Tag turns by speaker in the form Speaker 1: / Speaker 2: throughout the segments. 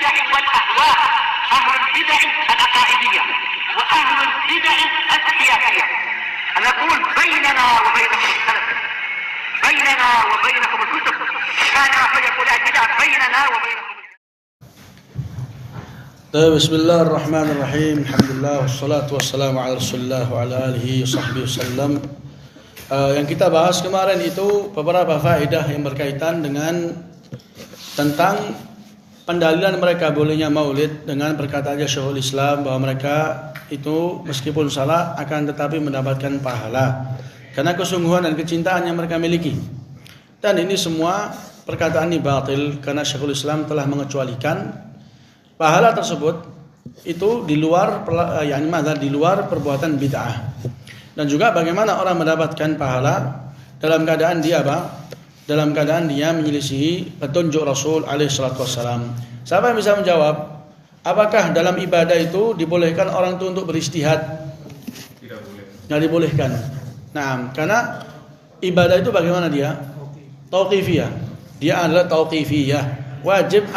Speaker 1: البدع والأهواء، أهل البدع العقائدية وأهل البدع السياسية. نقول بيننا وبينكم السلف، بيننا وبينكم الكتب، كان فيقول البدع بيننا وبينكم.
Speaker 2: Bismillahirrahmanirrahim. Alhamdulillah wassalatu wassalamu ala Rasulillah wa ala alihi wasahbihi wasallam. Yang kita bahas kemarin itu beberapa faedah yang berkaitan dengan tentang pendalilan mereka bolehnya maulid dengan perkataannya Syekhul Islam bahwa mereka itu meskipun salah akan tetapi mendapatkan pahala karena kesungguhan dan kecintaan yang mereka miliki. Dan ini semua perkataan ini batil karena Syekhul Islam telah mengecualikan pahala tersebut itu di luar di luar perbuatan bid'ah. Dan juga bagaimana orang mendapatkan pahala dalam keadaan dia apa? Dalam keadaan dia menyelisihi petunjuk Rasul alaihi salatu wassalam. Siapa yang bisa menjawab? Apakah dalam ibadah itu dibolehkan orang itu untuk beristihad?
Speaker 3: Tidak boleh.
Speaker 2: Tidak dibolehkan. Nah, karena ibadah itu bagaimana dia? Tauqifiyah. Dia adalah tauqifiyah. Wajib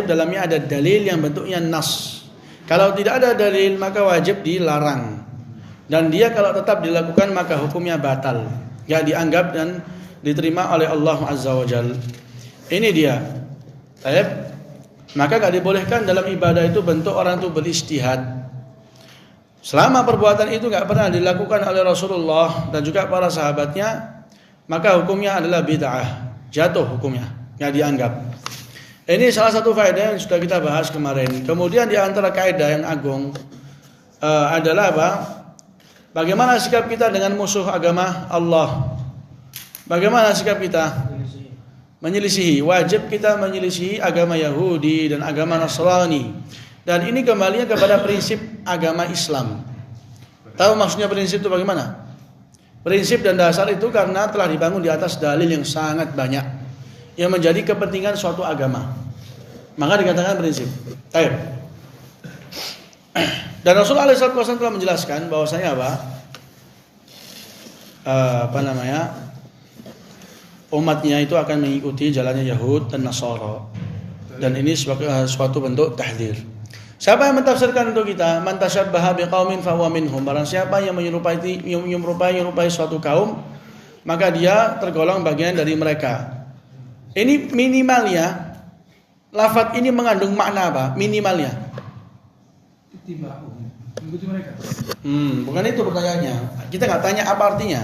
Speaker 2: dalamnya ada dalil yang bentuknya nas. Kalau tidak ada dalil maka wajib dilarang. Dan dia kalau tetap dilakukan maka hukumnya batal. Ya dianggap dan diterima oleh Allah Azza wa Jalla. Ini dia. Baik. Maka enggak dibolehkan dalam ibadah itu bentuk orang itu beristihad. Selama perbuatan itu enggak pernah dilakukan oleh Rasulullah dan juga para sahabatnya, maka hukumnya adalah bid'ah. Jatuh hukumnya. Yang dianggap. Ini salah satu faedah yang sudah kita bahas kemarin. Kemudian di antara kaidah yang agung adalah apa? Bagaimana sikap kita dengan musuh agama Allah? Bagaimana sikap kita? Menyelisihi. Wajib kita menyelisihi agama Yahudi dan agama Nasrani. Dan ini kembalinya kepada prinsip agama Islam. Tahu maksudnya prinsip itu bagaimana? Prinsip dan dasar itu karena telah dibangun di atas dalil yang sangat banyak yang menjadi kepentingan suatu agama. Maka dikatakan prinsip. Baik. Dan Rasulullah SAW telah menjelaskan bahwasanya umatnya itu akan mengikuti jalannya Yahud dan Nasara. Dan ini sebagai suatu bentuk tahdzir. Siapa yang mentafsirkan untuk kita? Man tasyabbaha biqaumin fahuwa minhum. Barang siapa yang menyerupai suatu kaum, maka dia tergolong bagian dari mereka. Ini minimalnya lafaz ini mengandung makna apa? Minimalnya. Bukan itu pertanyaannya. Kita nggak tanya apa artinya.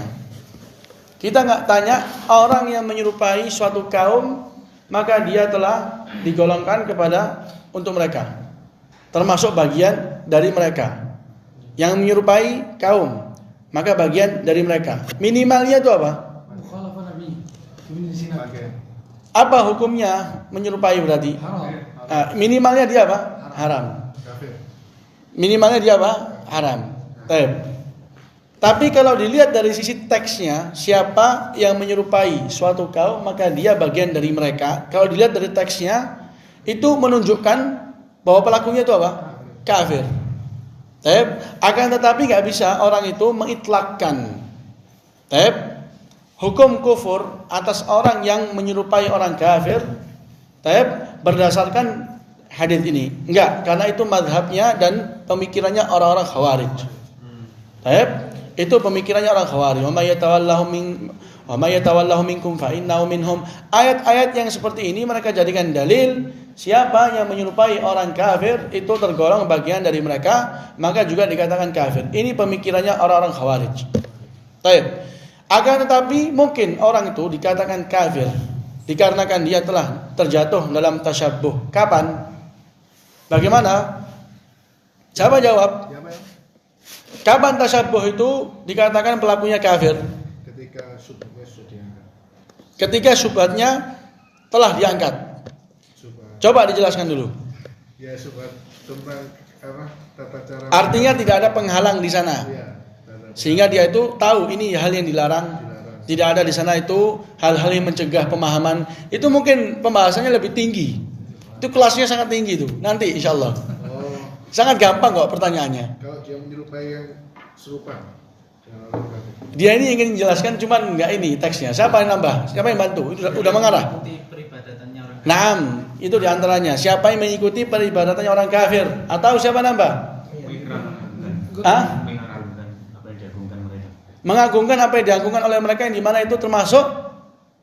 Speaker 2: Kita nggak tanya orang yang menyerupai suatu kaum maka dia telah digolongkan kepada untuk mereka. Termasuk bagian dari mereka. Yang menyerupai kaum maka bagian dari mereka. Minimalnya itu apa? Apa hukumnya menyerupai berarti? Minimalnya dia apa? Haram. Minimalnya dia apa? Haram. Tapi kalau dilihat dari sisi teksnya, siapa yang menyerupai suatu kaum maka dia bagian dari mereka. Kalau dilihat dari teksnya, itu menunjukkan bahwa pelakunya itu apa? Kafir. Akan tetapi nggak bisa orang itu mengitlakkan hukum kufur atas orang yang menyerupai orang kafir berdasarkan hadis ini. Enggak, karena itu mazhabnya dan pemikirannya orang-orang Khawarij. Itu pemikirannya orang Khawarij. Wa may yatawallahu minkum fa innahu minhum. Ayat-ayat yang seperti ini mereka jadikan dalil siapa yang menyerupai orang kafir itu tergolong bagian dari mereka, maka juga dikatakan kafir. Ini pemikirannya orang-orang Khawarij. Akan tetapi mungkin orang itu dikatakan kafir dikarenakan dia telah terjatuh dalam tasyabbuh. Kapan? Bagaimana? Siapa jawab? Kapan tasyabbuh itu dikatakan pelakunya kafir? Ketika syubhatnya telah diangkat. Coba dijelaskan dulu.
Speaker 3: Ya, syubhat tentang tata cara.
Speaker 2: Artinya tidak ada penghalang di sana. Sehingga dia itu tahu ini hal yang dilarang. Tidak ada di sana itu hal-hal yang mencegah pemahaman. Itu mungkin pembahasannya lebih tinggi. Itu kelasnya sangat tinggi itu. Nanti insyaallah. Sangat gampang kok pertanyaannya.
Speaker 3: Kalau dia menyerupai yang serupa.
Speaker 2: Dia ini ingin menjelaskan cuman enggak ini teksnya. Siapa yang nambah? Siapa yang bantu? Udah mengarah.
Speaker 4: Peribadatannya orang
Speaker 2: Naam, itu diantaranya. Siapa yang mengikuti peribadatannya orang kafir? Atau siapa nambah? Mengagungkan apa yang diagungkan oleh mereka, yang dimana itu termasuk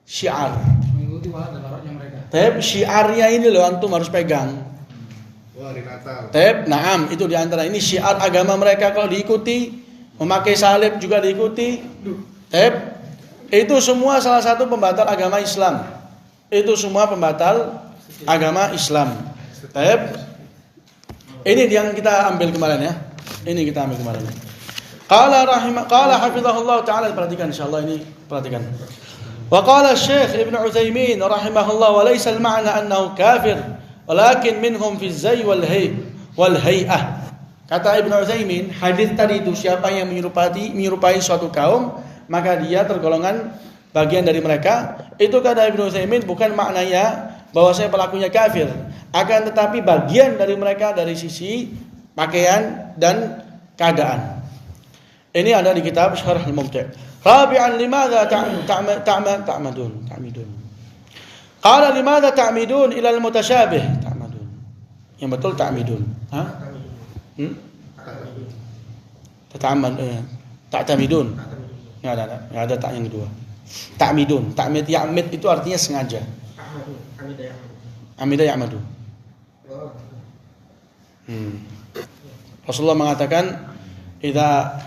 Speaker 2: syiar.
Speaker 4: Mengikuti walatnya mereka.
Speaker 2: Tep, syiarnya ini loh antum harus pegang.
Speaker 3: Wah, hari Natal.
Speaker 2: Tep, naam, itu diantara ini syiar agama mereka kalau diikuti, memakai salib juga diikuti. Tep, itu semua salah satu pembatal agama Islam. Itu semua pembatal agama Islam. Tep, ini yang kita ambil kemarin ya. Ini kita ambil kemarin. Qala hafizahullah taala, perhatikan insyaallah ini, perhatikan. Wa qala Syekh Ibnu Utsaimin rahimahullah, wa laysa al-ma'na annahu kafir, walakin minhum fi az-zay wal hay'ah. Kata Ibnu Utsaimin, hadis tadi itu siapa yang menyerupai suatu kaum, maka dia tergolongan bagian dari mereka. Itu kata Ibnu Utsaimin bukan maknanya bahwasanya pelakunya kafir, akan tetapi bagian dari mereka dari sisi pakaian dan keadaan. Ini ada di kitab Syarh Al-Mumti'. Rabi'an, limadha ta'madun? Qala limadha ta'midun ila al-mutasyabih? Ta'madun. Yang betul ta'midun. Ha? Ta'tamidun. Ya ada tak yang kedua. Ta'midun. Ya'mid itu artinya sengaja. Amida ya'madu. Rasulullah mengatakan, idza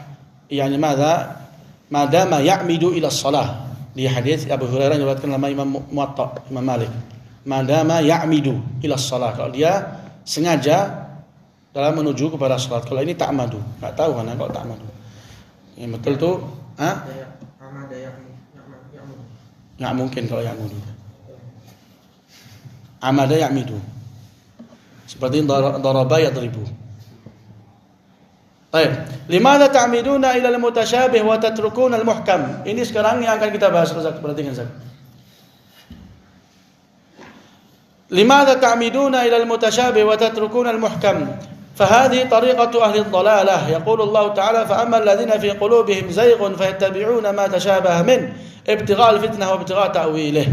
Speaker 2: yani madama ya'midu ila shalah. Di hadis Abu Hurairah diriwayatkan oleh Imam Muwatta, Imam Malik. Madama ya'midu ila shalah. Kalau dia sengaja dalam menuju kepada salat. Kalau ini ta'madu. Enggak tahu kan kalau ta'madu. Yang betul tuh, enggak mungkin kalau ya'mudu. Amada ya'midu. Seperti daraba yadribu. Baik, limadha ta'miduna ila al-mutasyabih wa tatrukuna al-muhkam. Ini sekarang yang akan kita bahas, perhatikan Ustaz. Limadha ta'miduna ila al-mutasyabih wa tatrukuna al-muhkam. فهذه طريقة أهل الضلالة. يقول الله تعالى فأما الذين في قلوبهم زيغ فيتبعون ما تشابه منه ابتغاء الفتنة وابتغاء تأويله.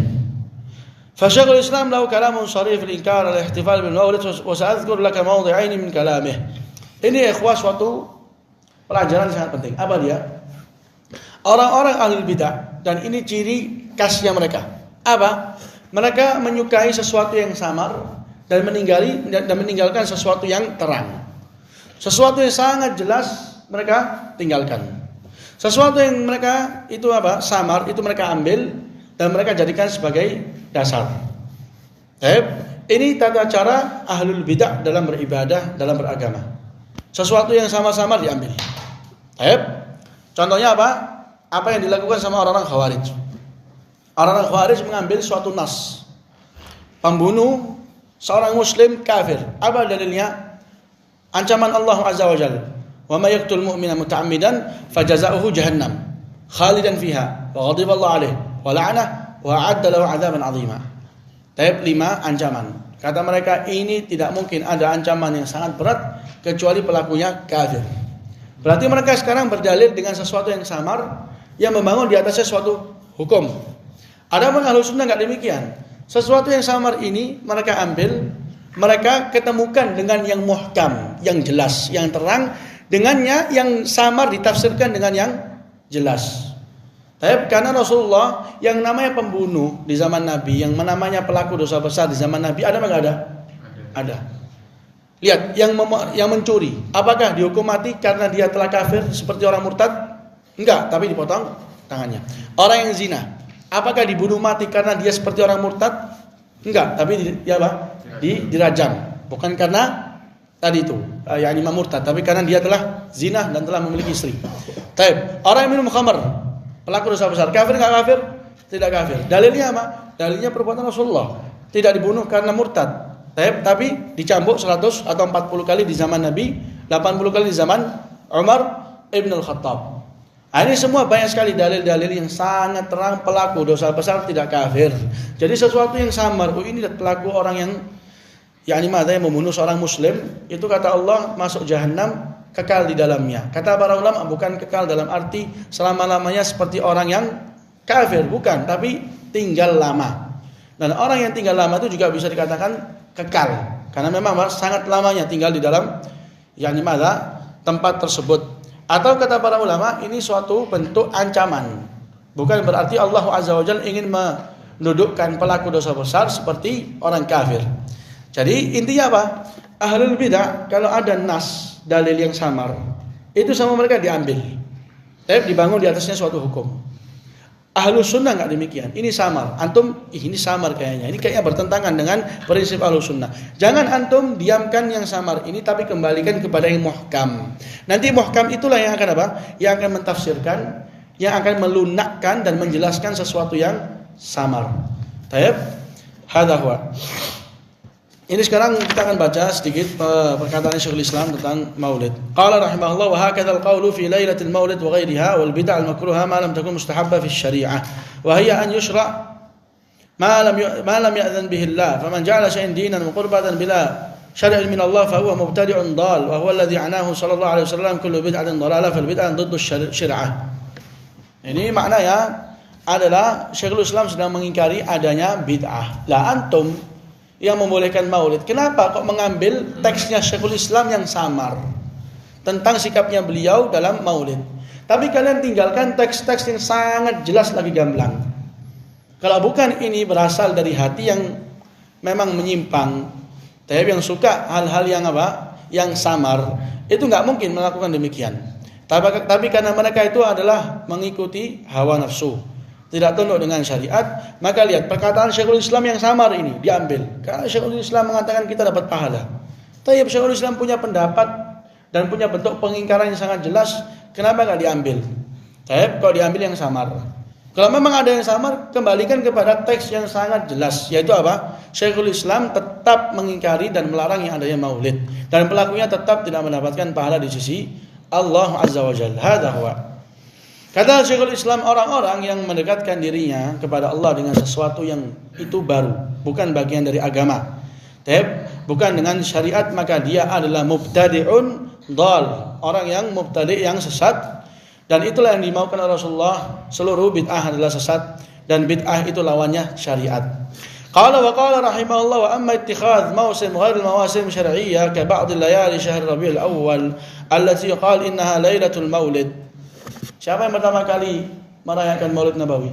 Speaker 2: فشيخ الإسلام له كلام صريح في الإنكار على الاحتفال بالمولد وسأذكر لك موضعين من كلامه. Ini ikhwah suatu pelajaran sangat penting. Apa dia? Orang-orang ahlul bidah, dan ini ciri khasnya mereka. Apa? Mereka menyukai sesuatu yang samar dan meninggalkan sesuatu yang terang. Sesuatu yang sangat jelas mereka tinggalkan. Sesuatu yang mereka itu apa? Samar, itu mereka ambil dan mereka jadikan sebagai dasar. Ini tata cara ahlul bidah dalam beribadah, dalam beragama. Sesuatu yang sama-sama diambil. Contohnya apa? Apa yang dilakukan sama orang-orang Khawarij. Orang-orang Khawarij mengambil suatu nas, pembunuh seorang muslim kafir. Apa dalilnya? Ancaman Allah Azza wa Jalla. Wa may yaqtul mu'mina muta'ammidan fajaza'uhu jahannam khalidan fiha wa ghadiba Allah alaihi wa la'anahu wa a'adda lahu 'adzaban 'azima. 5 ancaman. Kata mereka, ini tidak mungkin ada ancaman yang sangat berat kecuali pelakunya kafir. Berarti mereka sekarang berdalil dengan sesuatu yang samar, yang membangun di atasnya suatu hukum. Adapun Ahlus Sunnah enggak demikian. Sesuatu yang samar ini mereka ambil, mereka ketemukan dengan yang muhkam, yang jelas, yang terang. Dengannya yang samar ditafsirkan dengan yang jelas. Karena Rasulullah yang namanya pembunuh di zaman Nabi, yang namanya pelaku dosa besar di zaman Nabi, ada apa enggak ada? Ada. Lihat, yang mencuri, apakah dihukum mati karena dia telah kafir seperti orang murtad? Enggak, tapi dipotong tangannya. Orang yang zina, apakah dibunuh mati karena dia seperti orang murtad? Enggak, tapi dirajam. Bukan karena tadi itu, yakni murtad, tapi karena dia telah zina dan telah memiliki istri. Orang yang minum khamar, pelaku dosa besar, kafir enggak kafir? Tidak kafir. Dalilnya apa? Dalilnya perbuatan Rasulullah. Tidak dibunuh karena murtad, tapi dicambuk 100 atau 40 kali di zaman Nabi, 80 kali di zaman Umar Ibn Al-Khattab. Ini semua banyak sekali dalil-dalil yang sangat terang pelaku dosa besar tidak kafir. Jadi sesuatu yang samar, ini pelaku orang yang yakni yang membunuh seorang muslim, itu kata Allah masuk jahanam, kekal di dalamnya. Kata para ulama bukan kekal dalam arti selama-lamanya seperti orang yang kafir, bukan, tapi tinggal lama. Dan orang yang tinggal lama itu juga bisa dikatakan kekal, karena memang sangat lamanya tinggal di dalam tempat tersebut. Atau kata para ulama, ini suatu bentuk ancaman. Bukan berarti Allah Azza wa Jalla ingin mendudukkan pelaku dosa besar seperti orang kafir. Jadi intinya apa? Ahlul bidah kalau ada nas, dalil yang samar, itu sama mereka diambil. Tapi dibangun di atasnya suatu hukum. Ahlus sunnah enggak demikian. Ini samar. Antum, ini samar kayaknya. Ini kayaknya bertentangan dengan prinsip ahlus sunnah. Jangan antum diamkan yang samar ini, tapi kembalikan kepada yang muhkam. Nanti muhkam itulah yang akan apa? Yang akan mentafsirkan, yang akan melunakkan dan menjelaskan sesuatu yang samar. Taib, hadza huwa. Ini sekarang kita akan baca sedikit perkataan Syekhul Islam tentang Maulid. Qala rahimahullah wa hakadha al-qawlu fi lailatil maulid wa ghayriha wal bid'ah al-makruha ma lam takun mustahabba fi asy-syari'ah wa hiya an yushra' ma lam ya'dhan bihi Allah faman ja'ala shay'an dinan wa qurbatan bila syar'in min Allah fa huwa mubtadi'un dhal wa huwa alladhi anahu sallallahu alaihi wasallam kullu bid'atin dhalalah fal bid'ah ضد الsyari'ah. Ini maknanya adalah Syekhul Islam sedang mengingkari adanya bid'ah. Lah antum yang membolehkan maulid, kenapa kok mengambil teksnya Syekhul Islam yang samar tentang sikapnya beliau dalam maulid, tapi kalian tinggalkan teks-teks yang sangat jelas lagi gamblang? Kalau bukan ini berasal dari hati yang memang menyimpang, tapi yang suka hal-hal yang yang samar, itu nggak mungkin melakukan demikian. Tapi karena mereka itu adalah mengikuti hawa nafsu, tidak tunduk dengan syariat, maka lihat perkataan Syekhul Islam yang samar ini diambil. Karena Syekhul Islam mengatakan kita dapat pahala. Tapi Syekhul Islam punya pendapat dan punya bentuk pengingkaran yang sangat jelas, kenapa enggak diambil? Tapi kalau diambil yang samar. Kalau memang ada yang samar, kembalikan kepada teks yang sangat jelas, yaitu apa? Syekhul Islam tetap mengingkari dan melarang yang adanya maulid, dan pelakunya tetap tidak mendapatkan pahala di sisi Allah Azza wa Jalla. Hadza huwa. Kata Syekhul Islam, orang-orang yang mendekatkan dirinya kepada Allah dengan sesuatu yang itu baru, bukan bagian dari agama, bukan dengan syariat, maka dia adalah mubtadi'un dhal, orang yang mubtadi' yang sesat. Dan itulah yang dimaukan oleh Rasulullah, seluruh bid'ah adalah sesat dan bid'ah itu lawannya syariat. Qala wa qala rahimahullah wa amma ittikhadh mawsim ghair al-mawasim syar'iyyah ka ba'd al-layali syahr Rabiul Awwal allati qala innaha lailatul maulid. Siapa yang pertama kali merayakan Maulid Nabawi?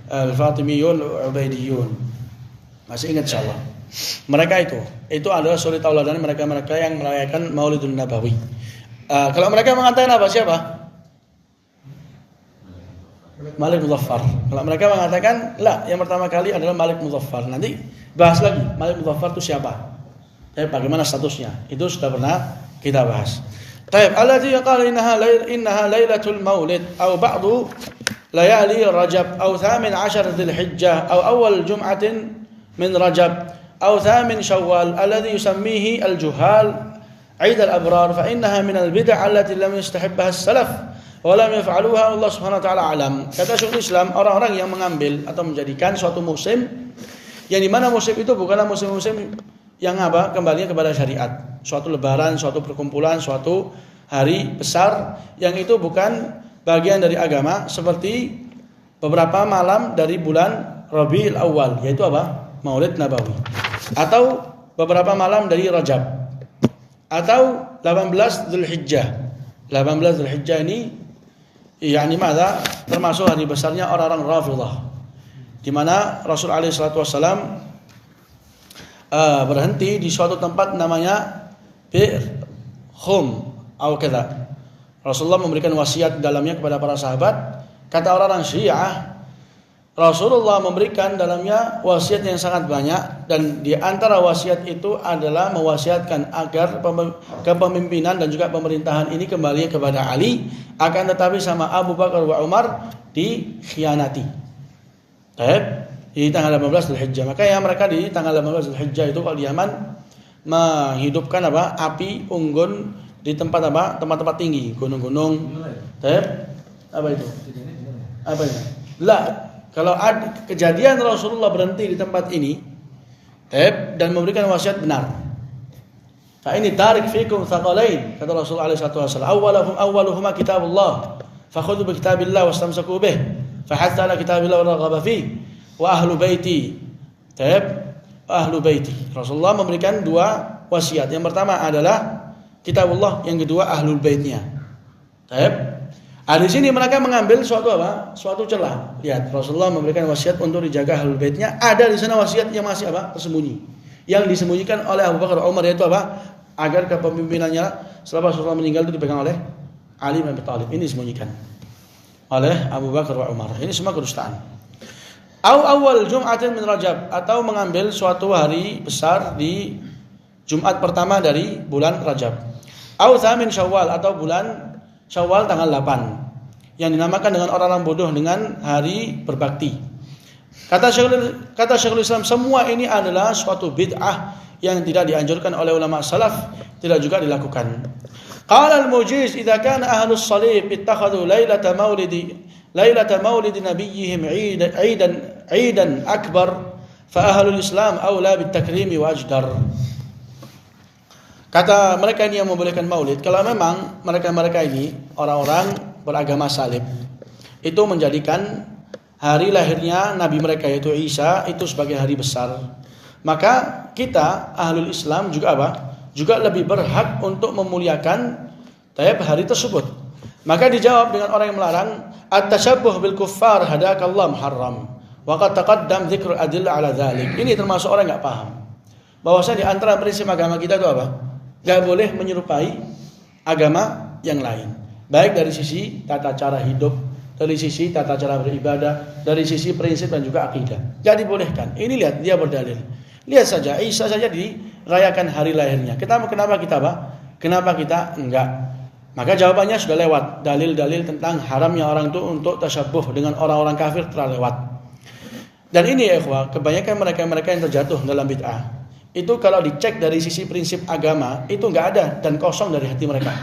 Speaker 2: Al-Fatimiyun, Ubaidiyun. Masih ingat insyaallah. Mereka itu adalah suri tauladan mereka-mereka yang merayakan Maulidun Nabawi. Kalau mereka mengatakan apa? Siapa? Malik Muzaffar. Kalau mereka mengatakan, yang pertama kali adalah Malik Muzaffar. Nanti bahas lagi Malik Muzaffar itu siapa? Bagaimana statusnya? Itu sudah pernah kita bahas. طيب الذي قال إنها ليلة المولد أو بعض ليالي رجب أو 18 ذي الحجة أو أول جمعة من رجب أو 8 شوال الذي يسميه الجهال عيد الأبرار فإنها من البدع التي لم يستحبها السلف ولم يفعلوها الله سبحانه وتعالى أعلم. Kata Syekhul Islam, orang-orang yang mengambil atau menjadikan suatu musim yang dimana musim itu bukanlah musim-musim yang kembalinya kepada syariat, suatu lebaran, suatu perkumpulan, suatu hari besar yang itu bukan bagian dari agama, seperti beberapa malam dari bulan Rabiul Awwal, yaitu Maulid Nabawi, atau beberapa malam dari Rajab, atau 18 Dzulhijjah. 18 Dzulhijjah ini termasuk hari besarnya orang-orang Rafidhah, di mana Rasul alaihi salatu wasallam berhenti di suatu tempat namanya Bir Khum atau kata. Rasulullah memberikan wasiat dalamnya kepada para sahabat. Kata orang-orang Syiah, Rasulullah memberikan dalamnya wasiat yang sangat banyak, dan di antara wasiat itu adalah mewasiatkan agar kepemimpinan dan juga pemerintahan ini kembali kepada Ali, akan tetapi sama Abu Bakar wa Umar dikhianati. Di tanggal 18 Dzulhijjah. Makanya mereka di tanggal 18 Dzulhijjah itu kalau di Yaman menghidupkan api unggun di tempat-tempat tinggi, gunung-gunung. Apa itu? Apa itu? Kalau ada kejadian Rasulullah berhenti di tempat ini dan memberikan wasiat benar. Fa ini tarik fikum thaqalain, kata Rasulullah alaihi wasallam. Awwaluhuma kitabullah. Fakhudhu bi kitabillah wastamsaku bih. Fa hatta ala kitabillah wa raghaba fi. wa ahlu baiti. Ahlu baiti. Rasulullah memberikan 2 wasiat. Yang pertama adalah kitabullah, yang kedua ahlul baitnya. Di sini mereka mengambil suatu apa? Suatu celah. Lihat, Rasulullah memberikan wasiat untuk dijaga ahlul baitnya. Ada di sana wasiat yang masih apa? Tersembunyi. Yang disembunyikan oleh Abu Bakar Umar, yaitu apa? Agar kepemimpinannya setelah Rasulullah meninggal itu dipegang oleh Ali bin Abi Thalib. Ini disembunyikan oleh Abu Bakar wa Umar. Ini semua kedustaan. Awal Jum'atin min Rajab, atau mengambil suatu hari besar di Jumat pertama dari bulan Rajab. Thamin Syawal, atau bulan Syawal tanggal 8, yang dinamakan dengan orang-orang bodoh dengan hari berbakti. Kata Syekhul Islam, semua ini adalah suatu bid'ah yang tidak dianjurkan oleh ulama salaf, tidak juga dilakukan. Qala al-Mujiz, idza kana ahlus salib ittakhadhu lailata maulidi nabiyihim 'idan akbar, fa ahlul Islam aula bitakrimi wa ajdar. Kata mereka ini yang membolehkan maulid, kalau memang mereka ini orang-orang beragama salib itu menjadikan hari lahirnya nabi mereka yaitu Isa itu sebagai hari besar, maka kita ahlul Islam juga apa? Juga lebih berhak untuk memuliakan hari tersebut. Maka dijawab dengan orang yang melarang, at-tashabbuh bil kuffar hadakallah muharram wa qad taqaddam dzikru adillah ala dzalik. Ini termasuk orang enggak paham bahwasanya di antara prinsip agama kita itu apa? Enggak boleh menyerupai agama yang lain, baik dari sisi tata cara hidup, dari sisi tata cara beribadah, dari sisi prinsip dan juga akidah. Enggak dibolehkan. Ini lihat, dia berdalil. Lihat saja, Isa saja dirayakan hari lahirnya. Kenapa kita apa? Kenapa kita enggak? Maka jawabannya sudah lewat. Dalil-dalil tentang haramnya orang itu untuk tasyabuh dengan orang-orang kafir telah lewat. Dan ini ya ikhwah, kebanyakan mereka yang terjatuh dalam bid'ah itu kalau dicek dari sisi prinsip agama itu enggak ada dan kosong dari hati mereka.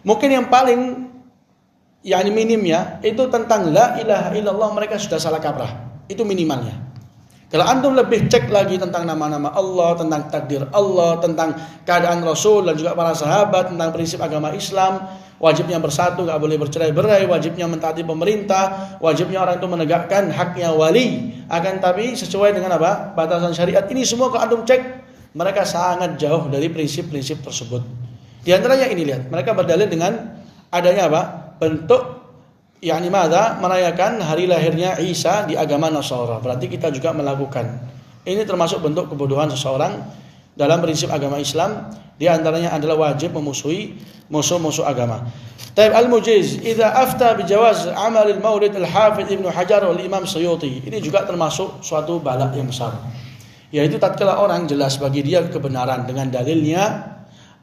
Speaker 2: Mungkin yang paling minimnya itu tentang la ilaha illallah mereka sudah salah kaprah. Itu minimalnya. Kalau antum lebih cek lagi tentang nama-nama Allah, tentang takdir Allah, tentang keadaan Rasul dan juga para sahabat, tentang prinsip agama Islam, wajibnya bersatu, enggak boleh bercerai-berai, wajibnya mentaati pemerintah, wajibnya orang itu menegakkan haknya wali, akan tapi sesuai dengan apa? Batasan syariat. Ini semua kalau antum cek, mereka sangat jauh dari prinsip-prinsip tersebut. Di antaranya ini lihat, mereka berdalil dengan adanya apa? Bentuk merayakan hari lahirnya Isa di agama Nasara. Berarti kita juga melakukan. Ini termasuk bentuk kebodohan seseorang dalam prinsip agama Islam. Di antaranya adalah wajib memusuhi musuh-musuh agama. Taib al-Mujiz, idza afta bijawaz amal al-Maulid al-Hafidz Ibnu Hajar wal Imam Suyuti. Ini juga termasuk suatu balak yang besar. Yaitu tatkala orang jelas bagi dia kebenaran dengan dalilnya,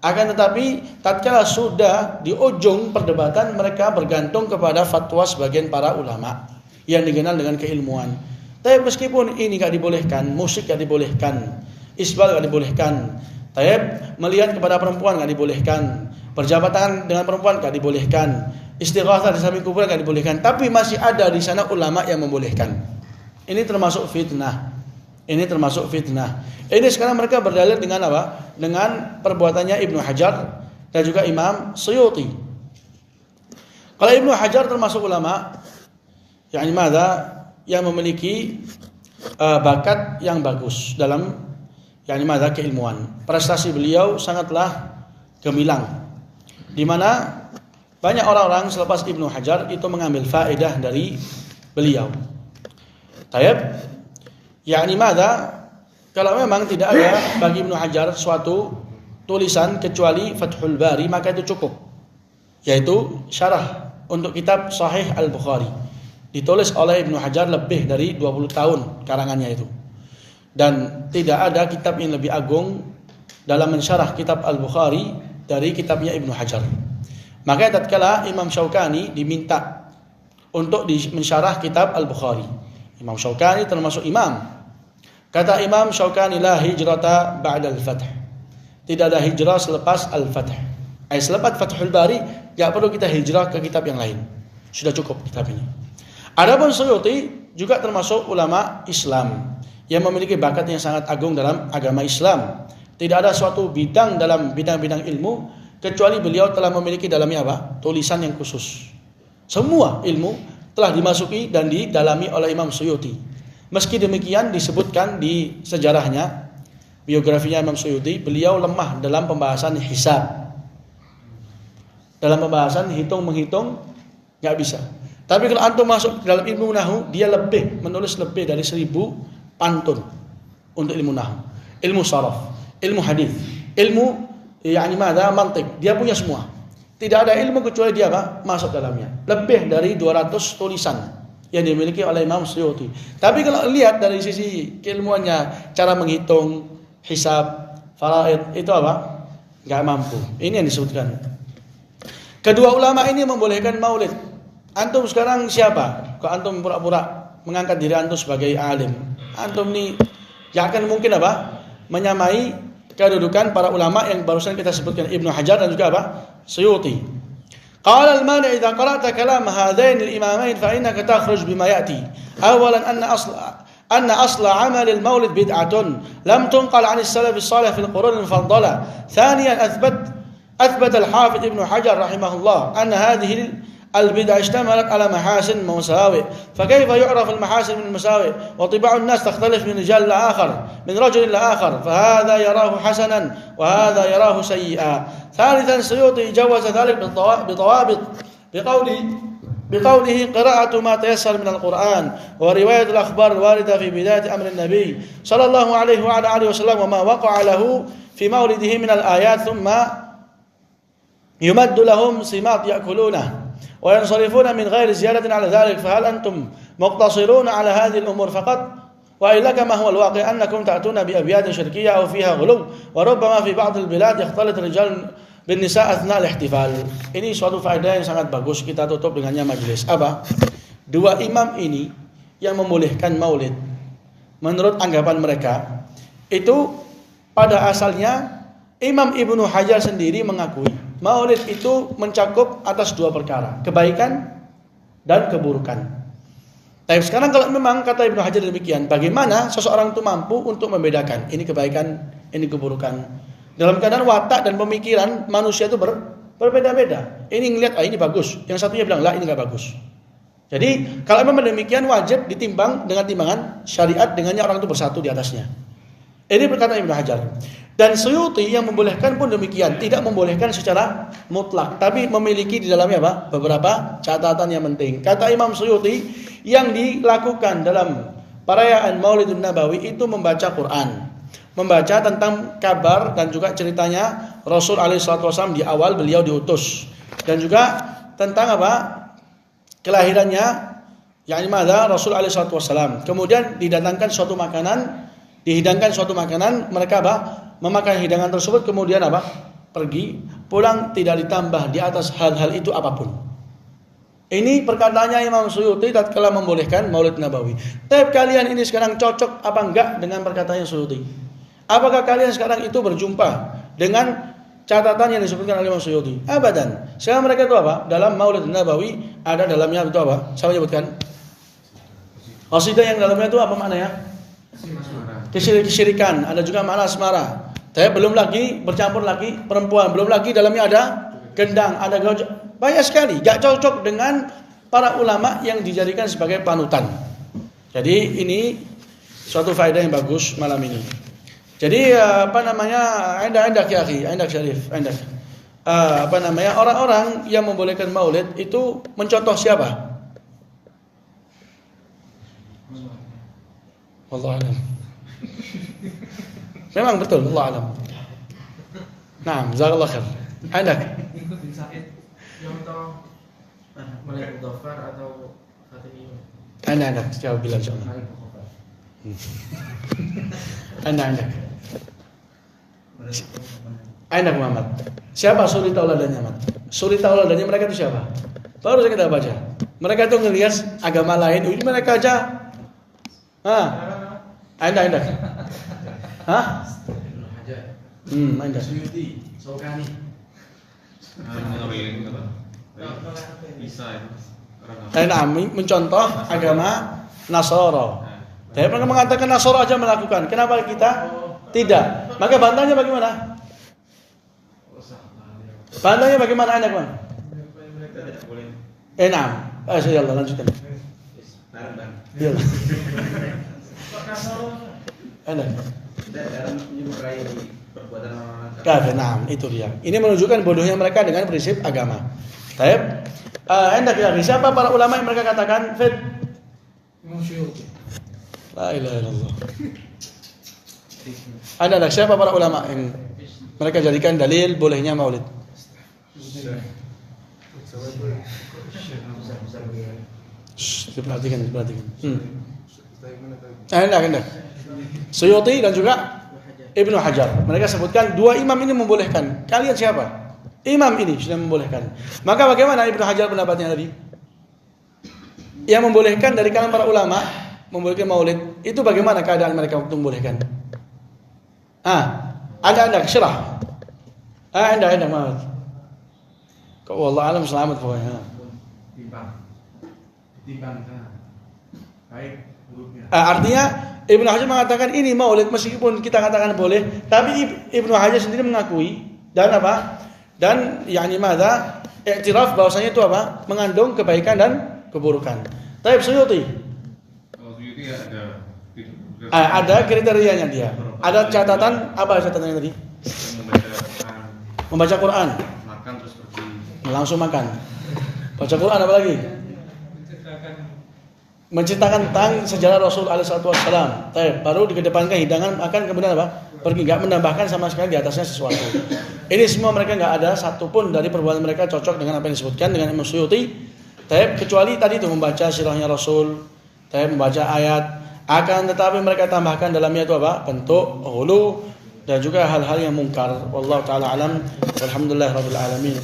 Speaker 2: akan tetapi tatkala sudah di ujung perdebatan mereka bergantung kepada fatwa sebagian para ulama yang dikenal dengan keilmuan. Tapi meskipun ini enggak dibolehkan, musik enggak dibolehkan, isbal enggak dibolehkan, melihat kepada perempuan enggak dibolehkan, berjabat tangan dengan perempuan enggak dibolehkan, istighatsah di samping kuburan enggak dibolehkan, tapi masih ada di sana ulama yang membolehkan. Ini termasuk fitnah. Ini sekarang mereka berdalil dengan apa? Dengan perbuatannya Ibnu Hajar dan juga Imam Suyuti. Kalau Ibnu Hajar termasuk ulama yang memiliki bakat yang bagus dalam keilmuan. Prestasi beliau sangatlah gemilang, di mana banyak orang-orang selepas Ibnu Hajar itu mengambil faedah dari beliau. Kalau memang tidak ada bagi Ibnu Hajar suatu tulisan kecuali Fathul Bari, maka itu cukup, yaitu syarah untuk kitab Sahih Al-Bukhari, ditulis oleh Ibnu Hajar lebih dari 20 tahun karangannya itu. Dan tidak ada kitab yang lebih agung dalam mensyarah kitab Al-Bukhari dari kitabnya Ibnu Hajar. Maka tatkala Imam Syaukani diminta untuk mensyarah kitab Al-Bukhari, Imam Syaukani termasuk imam. Kata Imam Syaukani, la hijrata ba'da al-fath. Tidak ada hijrah selepas al-fath. Selepas Fathul Bari, enggak perlu kita hijrah ke kitab yang lain. Sudah cukup kitab ini. Adapun Suyuti juga termasuk ulama Islam yang memiliki bakat yang sangat agung dalam agama Islam. Tidak ada suatu bidang dalam bidang-bidang ilmu kecuali beliau telah memiliki dalamnya apa? Tulisan yang khusus. Semua ilmu telah dimasuki dan didalami oleh Imam Suyuti. Meski demikian disebutkan di sejarahnya, biografinya Imam Suyuti, beliau lemah dalam pembahasan hisab. Dalam pembahasan hitung-menghitung nggak bisa. Tapi kalau antum masuk dalam ilmu nahwu, dia menulis lebih dari 1000 pantun untuk ilmu nahwu, ilmu saraf, ilmu hadis, ilmu mantik. Dia punya semua. Tidak ada ilmu kecuali dia masuk dalamnya. Lebih dari 200 tulisan yang dimiliki oleh Imam Suyuti. Tapi kalau lihat dari sisi keilmuannya, cara menghitung, hisab, faraid, itu nggak mampu. Ini yang disebutkan. Kedua ulama ini membolehkan maulid. Antum sekarang siapa? Kalau antum pura-pura mengangkat diri antum sebagai alim, antum ini ya akan mungkin menyamai kedudukan para ulama yang barusan kita sebutkan, Ibnu Hajar dan juga Suyuti. Qala al-Mani idza qara'ta kalam hadain al-imamain fa innaka takhruj bima ya'ti. Awalan anna asla 'amal al-maulid bid'atun lam tunqal 'an as-salaf as-salih fi al-qurun al-mufaddala. Thaniyan أثبت الحافظ ابن حجر رحمه الله أن هذه البدع اشتملت على محاسن ومساوئ، فكيف يعرف المحاسن من المساوئ؟ وطباع الناس تختلف من رجال لآخر، من رجل لآخر، فهذا يراه حسنا وهذا يراه سيئا. ثالثا السيوطي جوز ذلك بضوابط بقوله قراءة ما تيسر من القرآن ورواية الأخبار الواردة في بداية أمر النبي صلى الله عليه وعلى آله وسلم وما وقع له في مولده من الآيات ثم يمد لهم سماط يأكلونه وينصرفون من غير زيادة على ذلك، فهل أنتم مقتصرون على هذه الأمور فقط؟ وإلا كما هو الواقع أنكم تأتون بأبيات شركية أو فيها غلو وربما في بعض البلاد يختلط الرجال بالنساء أثناء الاحتفال. Ini suatu faedah yang sangat bagus, kita tutup dengannya majelis. Dua imam ini yang membolehkan maulid, menurut anggapan mereka, itu pada asalnya Imam Ibnu Hajar sendiri mengakui maulid itu mencakup atas dua perkara, kebaikan dan keburukan. Tapi sekarang kalau memang kata Ibnu Hajar demikian, bagaimana seseorang itu mampu untuk membedakan ini kebaikan, ini keburukan? Dalam keadaan watak dan pemikiran manusia itu berbeda-beda. Ini ngelihat ini bagus, yang satunya bilang lah ini nggak bagus. Jadi kalau memang demikian wajib ditimbang dengan timbangan syariat, dengannya orang itu bersatu di atasnya. Ini perkataan Ibnu Hajar. Dan Suyuti yang membolehkan pun demikian, tidak membolehkan secara mutlak, tapi memiliki di dalamnya beberapa catatan yang penting. Kata Imam Suyuti, yang dilakukan dalam perayaan Maulidun Nabawi itu membaca Quran, membaca tentang kabar dan juga ceritanya Rasul alaihissalam di awal beliau diutus, dan juga tentang kelahirannya, Rasul alaihissalam. Kemudian dihidangkan suatu makanan, mereka memakan hidangan tersebut, kemudian pergi pulang, tidak ditambah di atas hal-hal itu apapun. Ini perkataannya Imam Suyuti tatkala membolehkan Maulid Nabawi. Tapi kalian ini sekarang cocok apa enggak dengan perkataannya Suyuti? Apakah kalian sekarang itu berjumpa dengan catatan yang disebutkan oleh Imam Suyuti? Abadan. Sekarang mereka itu dalam Maulid Nabawi ada dalamnya itu Saya menyebutkan qasidah yang dalamnya itu apa maknanya? Kesyirikan, ada juga makna asmara. Tapi belum lagi bercampur lagi perempuan, belum lagi dalamnya ada gendang, ada gajah. Banyak sekali, gak cocok dengan para ulama yang dijadikan sebagai panutan. Jadi ini suatu faedah yang bagus malam ini. Jadi Indak Syarif, orang-orang yang membolehkan maulid itu mencontoh siapa? Wallahu a'lam. Memang betul, Allah alam. Nah, jazakallah khair. Ada?
Speaker 3: Ikutin Said. Contoh Malik Dhafar atau Fatimiyun.
Speaker 2: Ada. Jawab bila insyaallah. Anda. Anda Muhammad. Siapa suri tauladannya, Mat? Suri tauladannya mereka itu siapa? Baru saja kita baca. Mereka itu ngelihat agama lain, ini mereka aja. Anda. Hah? Anda.
Speaker 3: Suyuti, Saukani.
Speaker 2: Mencontoh agama Nasara. Tapi mereka mengatakan Nasara aja melakukan. Kenapa kita tidak? Maka bantahnya bagaimana? Bantahnya bagaimana Anda, kawan?
Speaker 3: Boleh.
Speaker 2: Insyaallah lanjutkan. Ada.
Speaker 3: dalam menyukai perbuatan orang
Speaker 2: Kafir, nah itu dia. Ini menunjukkan bodohnya mereka dengan prinsip agama. Taib. Hendak lagi siapa para ulama yang mereka katakan fit?
Speaker 4: Imam Syuuti.
Speaker 2: La ilaha illallah. Ada siapa para ulama yang mereka jadikan dalil bolehnya maulid? Diperhatikan. Hendak. Suyuti dan juga Ibnu Hajar. Mereka sebutkan dua imam ini membolehkan. Kalian siapa? Imam ini sudah membolehkan. Maka bagaimana Ibnu Hajar pendapatnya tadi? Yang membolehkan dari kalangan para ulama membolehkan maulid, itu bagaimana keadaan mereka waktu membolehkan? Anda syarah. Anda maaf. Kok wallah alam selamat pokoknya.
Speaker 3: timbang baik buruknya.
Speaker 2: Artinya Ibnu Hajar mengatakan ini maulid meskipun kita katakan boleh, tapi Ibnu Hajar sendiri mengakui dan apa? Dan yakni madza? I'tiraf bahwasanya itu apa? Mengandung kebaikan dan keburukan. Taib Suyuti.
Speaker 5: Kalau Suyuti
Speaker 2: Ada kriterianya dia. Ada catatan, apa catatannya tadi? Membaca Quran.
Speaker 5: Makan terus pergi.
Speaker 2: Langsung makan. Baca Quran apa lagi? Menceritakan tentang sejarah Rasul alaihissalam. Baru dikedepankan hidangan akan kemudian apa? Pergi, enggak menambahkan sama sekali di atasnya sesuatu. Ini semua mereka enggak ada satupun dari perbuatan mereka cocok dengan apa yang disebutkan dengan Imam Suyuti. Kecuali tadi itu membaca sirahnya Rasul, membaca ayat. Akan tetapi mereka tambahkan dalamnya itu apa? Bentuk hulu dan juga hal-hal yang mungkar. Wallahu taala alam. Walhamdulillahirabbil alamin.